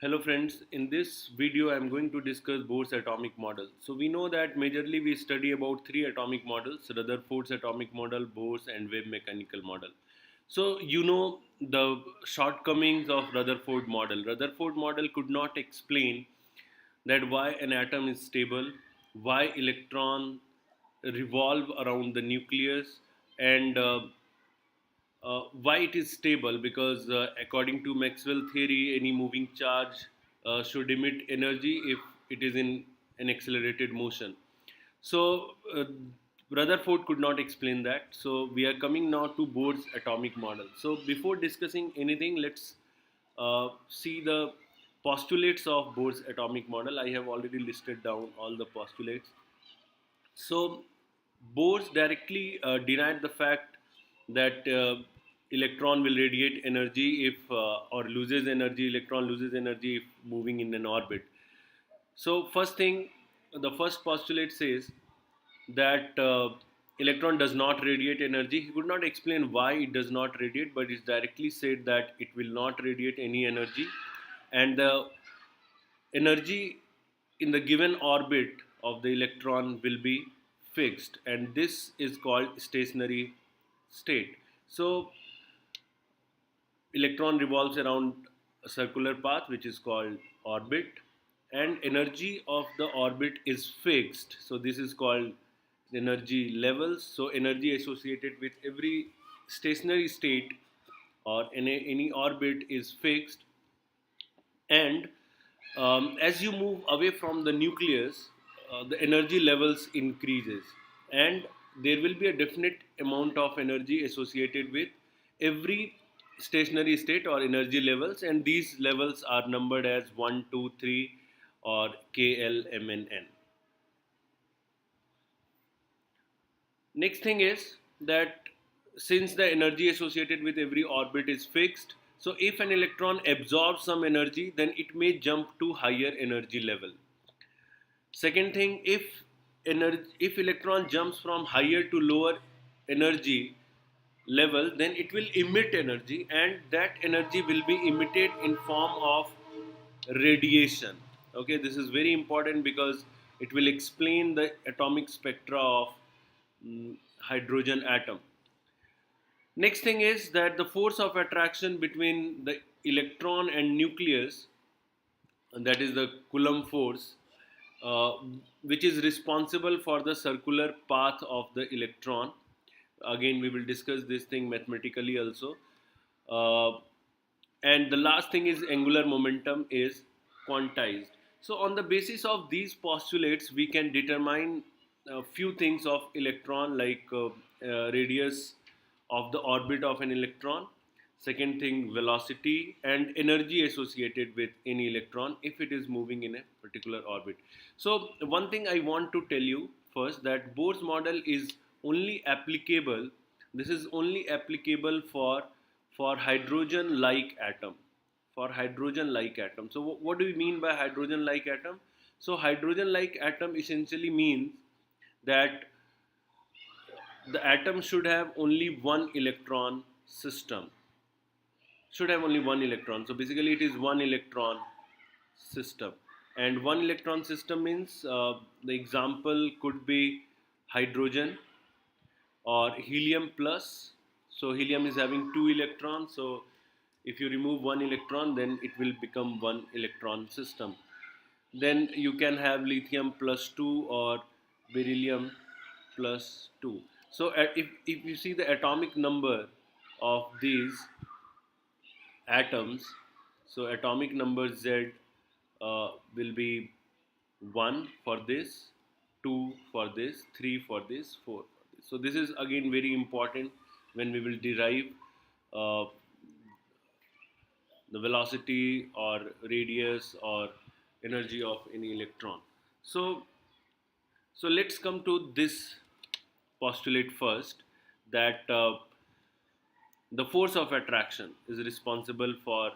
Hello friends, in this video I am going to discuss Bohr's atomic model. So we know that majorly we study about three atomic models: Rutherford's atomic model, Bohr's and wave mechanical model. So you know the shortcomings of Rutherford model. Rutherford model could not explain that why an atom is stable, why electron revolve around the nucleus, and why it is stable, because according to Maxwell theory any moving charge should emit energy if it is in an accelerated motion. So Rutherford could not explain that. So we are coming now to Bohr's atomic model. So before discussing anything, let's see the postulates of Bohr's atomic model. I have already listed down all the postulates. So Bose directly denied the fact that electron will radiate energy if or loses energy. Electron loses energy if moving in an orbit. So first thing, the first postulate says that electron does not radiate energy. He could not explain why it does not radiate, but it directly said that it will not radiate any energy, and the energy in the given orbit of the electron will be fixed, and this is called stationary state. So electron revolves around a circular path which is called orbit, and energy of the orbit is fixed, so this is called energy levels. So energy associated with every stationary state or any orbit is fixed, and as you move away from the nucleus, the energy levels increases, and there will be a definite amount of energy associated with every stationary state or energy levels, and these levels are numbered as 1, 2, 3, or K, L, M, and N. Next thing is that since the energy associated with every orbit is fixed, so if an electron absorbs some energy, then it may jump to higher energy level. Second thing, if electron jumps from higher to lower energy level, then it will emit energy, and that energy will be emitted in form of radiation. Okay, this is very important because it will explain the atomic spectra of hydrogen atom. Next thing is that the force of attraction between the electron and nucleus, and that is the Coulomb force, uh, which is responsible for the circular path of the electron. Again, we will discuss this thing mathematically also. Uh, and the last thing is angular momentum is quantized. So on the basis of these postulates, we can determine a few things of electron, like radius of the orbit of an electron. Second thing, velocity and energy associated with any electron if it is moving in a particular orbit. So one thing I want to tell you first, that Bohr's model is only applicable. This is only applicable for hydrogen like atom. For hydrogen like atom. So what do we mean by hydrogen like atom? So hydrogen like atom essentially means that the atom should have only one electron system. Should have only one electron. So basically it is one electron system. And one electron system means the example could be hydrogen or helium plus. So helium is having two electrons. So if you remove one electron, then it will become one electron system. Then you can have lithium plus 2 or beryllium plus 2. So if you see the atomic number of these atoms, so atomic number Z will be 1 for this, 2 for this, 3 for this, 4 for this. So this is again very important when we will derive uh, the velocity or radius or energy of any electron. So let's come to this postulate first, that the force of attraction is responsible for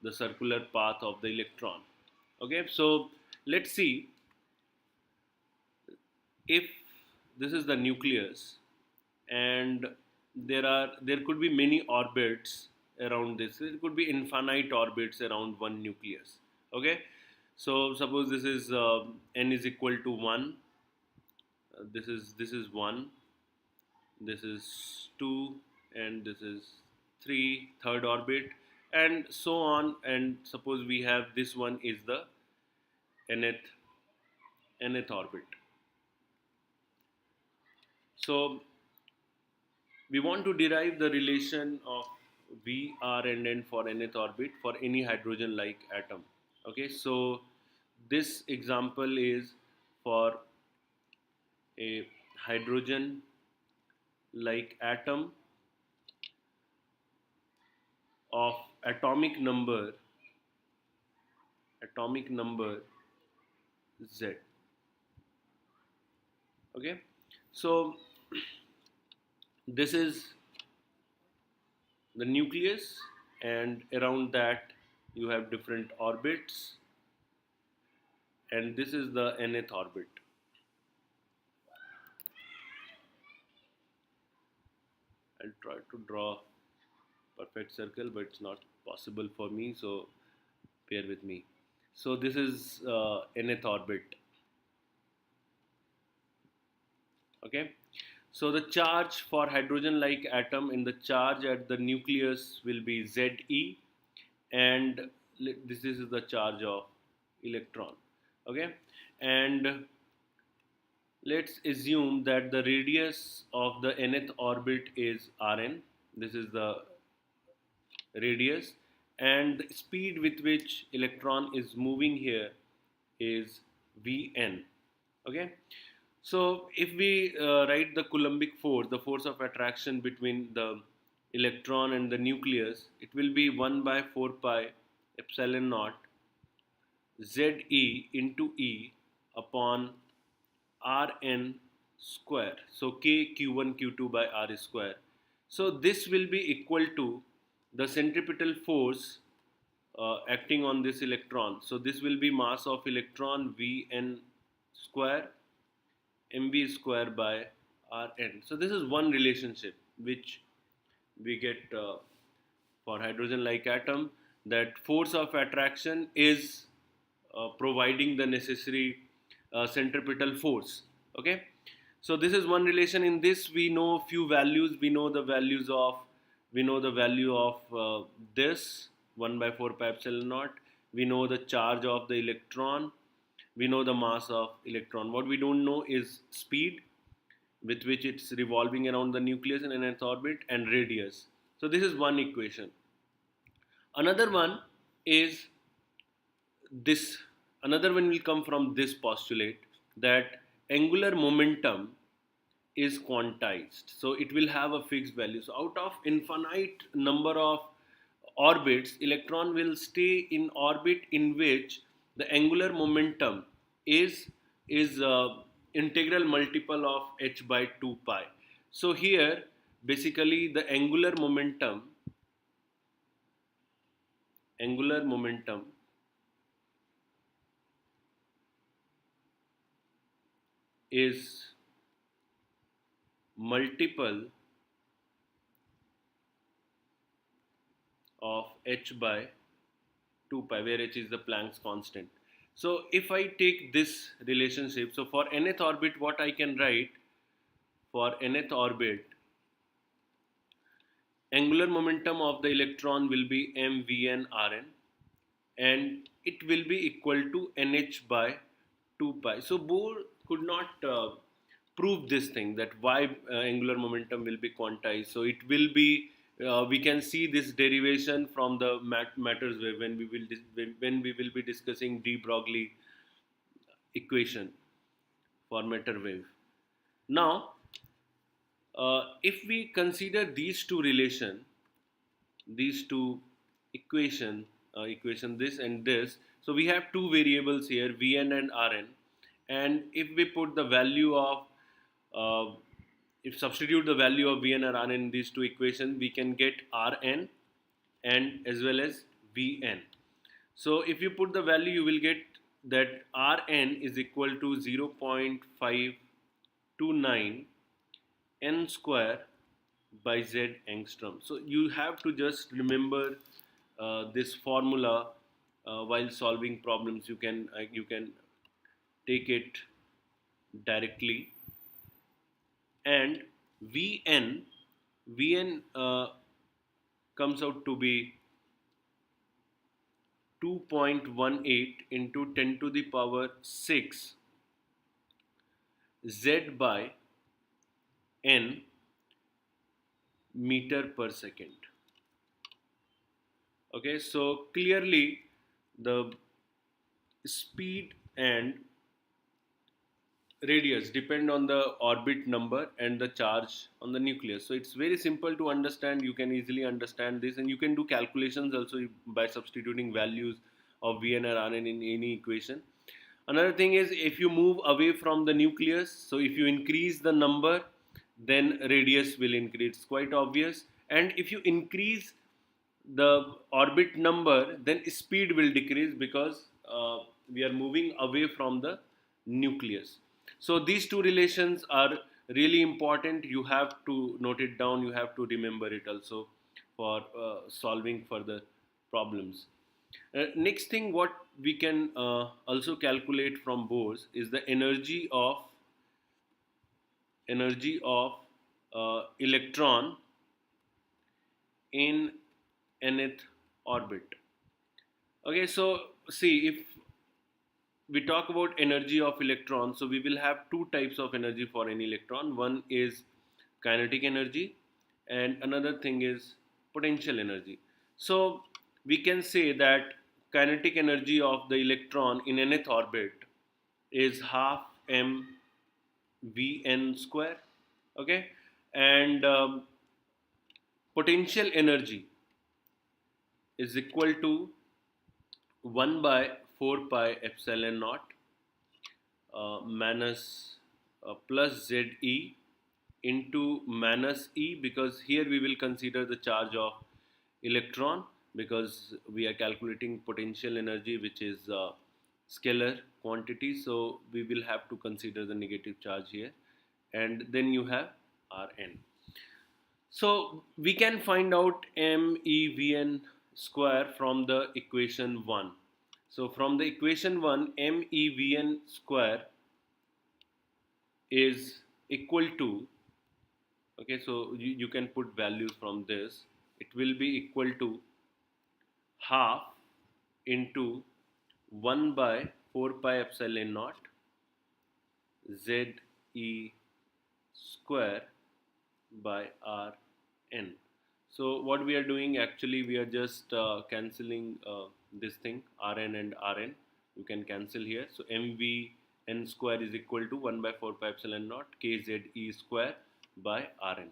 the circular path of the electron. Okay, so let's see, if this is the nucleus and there could be many orbits around this. There could be infinite orbits around one nucleus. Okay, so suppose this is n is equal to 1, this is 1, this is 2, and this is 3, third orbit, and so on. And suppose we have this one is the nth orbit. So we want to derive the relation of V, R, and N for nth orbit for any hydrogen-like atom. Okay, so this example is for a hydrogen-like atom of atomic number Z. Okay, so this is the nucleus, and around that you have different orbits, and this is the nth orbit. I'll try to draw perfect circle, but it's not possible for me, so bear with me. So this is nth orbit. Okay, so the charge for hydrogen like atom in the charge at the nucleus will be Ze, and this is the charge of electron. Okay, and let's assume that the radius of the nth orbit is Rn. This is the radius, and the speed with which electron is moving here is Vn. Okay, so if we write the Coulombic force, the force of attraction between the electron and the nucleus, it will be 1 by 4 pi epsilon naught Ze into E upon Rn square. So K Q1 Q2 by R square. So this will be equal to the centripetal force acting on this electron. So this will be mass of electron Vn square mv square by Rn. So this is one relationship which we get for hydrogen like atom, that force of attraction is providing the necessary centripetal force. Okay, so this is one relation. In this we know few values. We know the value of this 1 by 4 pi epsilon naught. We know the charge of the electron. We know the mass of electron. What we don't know is speed with which it's revolving around the nucleus in nth orbit, and radius. So this is one equation. Another one is this. Another one will come from this postulate that angular momentum is quantized. So it will have a fixed value. So out of infinite number of orbits, electron will stay in orbit in which the angular momentum is integral multiple of h by 2 pi. So here basically the angular momentum is multiple of h by 2 pi, where h is the Planck's constant. So if I take this relationship, so for nth orbit, what I can write for nth orbit, angular momentum of the electron will be mvn Rn, and it will be equal to nh by 2 pi. So Bohr could not prove this thing, that why angular momentum will be quantized. So it will be we can see this derivation from the matters wave when we will be discussing de Broglie equation for matter wave. Now, if we consider these two equation this and this, so we have two variables here, Vn and Rn, and if we put the value of if substitute the value of Vn and Rn in these two equations, we can get Rn and as well as Vn. So if you put the value, you will get that Rn is equal to 0.529 n square by Z angstrom. So you have to just remember this formula while solving problems. You can take it directly. And Vn comes out to be 2.18 into 10 to the power 6 Z by n meter per second. Okay, so clearly the speed and radius depend on the orbit number and the charge on the nucleus. So it's very simple to understand. You can easily understand this, and you can do calculations also by substituting values of Vn or Rn in any equation. Another thing is, if you move away from the nucleus, so if you increase the number, then radius will increase. It's quite obvious. And if you increase the orbit number, then speed will decrease, because we are moving away from the nucleus. So these two relations are really important. You have to note it down, you have to remember it also for solving further problems. Next thing, what we can also calculate from Bohr's is the energy of electron in nth orbit. Okay, so see, if we talk about energy of electron, so we will have two types of energy for any electron. One is kinetic energy, and another thing is potential energy. So we can say that kinetic energy of the electron in nth orbit is half m vn square. Okay, and potential energy is equal to 1 by 4 pi epsilon naught minus plus ze into minus e, because here we will consider the charge of electron, because we are calculating potential energy, which is scalar quantity, so we will have to consider the negative charge here. And then you have Rn. So we can find out MEVN square from the equation 1. So from the equation 1, MEVN square is equal to, okay, so you can put values from this. It will be equal to half into 1 by 4 pi epsilon naught ZE square by Rn. So what we are doing, actually we are just cancelling this thing, Rn and Rn. You can cancel here. So mvn square is equal to 1 by 4 pi epsilon naught kZe square by Rn.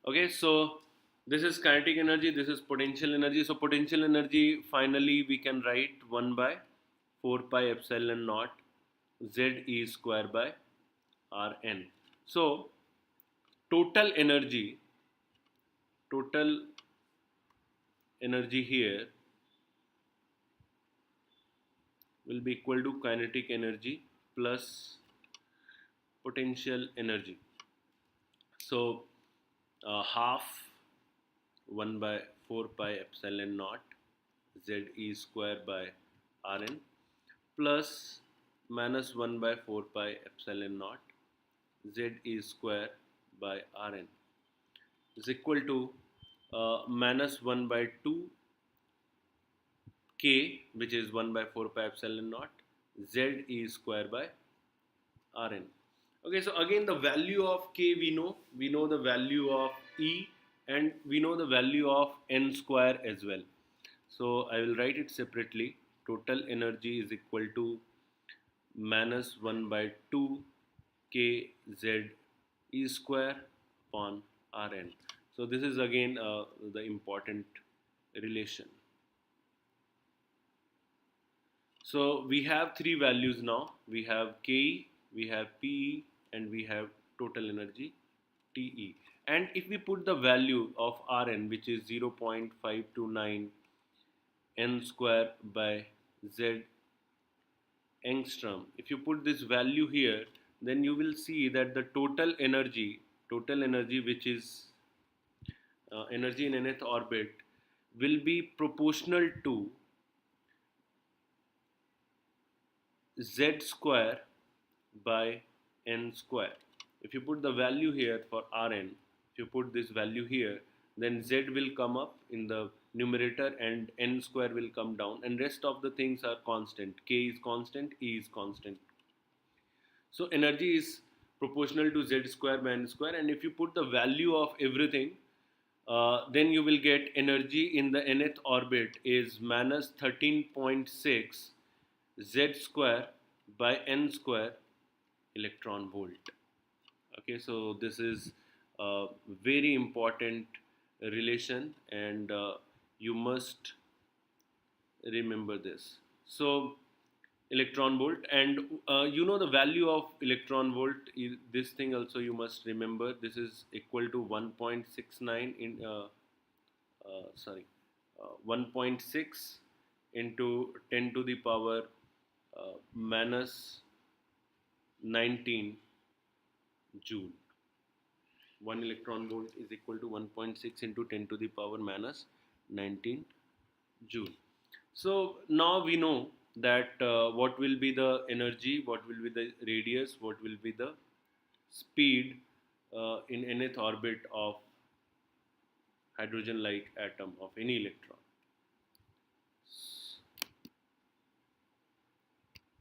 Okay, so this is kinetic energy, this is potential energy. So potential energy, finally we can write 1 by 4 pi epsilon naught Ze square by Rn. So total energy here will be equal to kinetic energy plus potential energy. So half 1 by 4 pi epsilon naught Ze square by Rn plus minus 1 by 4 pi epsilon naught Ze square by Rn is equal to minus 1 by 2 k, which is 1 by 4 pi epsilon naught Ze square by Rn. Okay, so again the value of k we know the value of E, and we know the value of n square as well. So I will write it separately. Total energy is equal to minus 1 by 2 k Z E square upon Rn. So this is again the important relation. So we have three values now. We have Ke, we have Pe, and we have total energy Te. And if we put the value of Rn, which is 0.529 n square by Z angstrom, if you put this value here, then you will see that the total energy which is energy in nth orbit, will be proportional to z square by n square. If you put the value here for Rn, if you put this value here, then z will come up in the numerator and n square will come down, and rest of the things are constant. K is constant, E is constant. So energy is proportional to z square by n square, and if you put the value of everything, then you will get energy in the nth orbit is minus 13.6 z square by n square electron volt. Okay, so this is a very important relation, and you must remember this. So electron volt, and you know the value of electron volt is this thing also you must remember. This is equal to 1.69 in sorry 1.6 into 10 to the power minus 19 joule. 1 electron volt is equal to 1.6 into 10 to the power minus 19 joule. So now we know that what will be the energy, what will be the radius, what will be the speed in nth orbit of hydrogen like atom of any electron.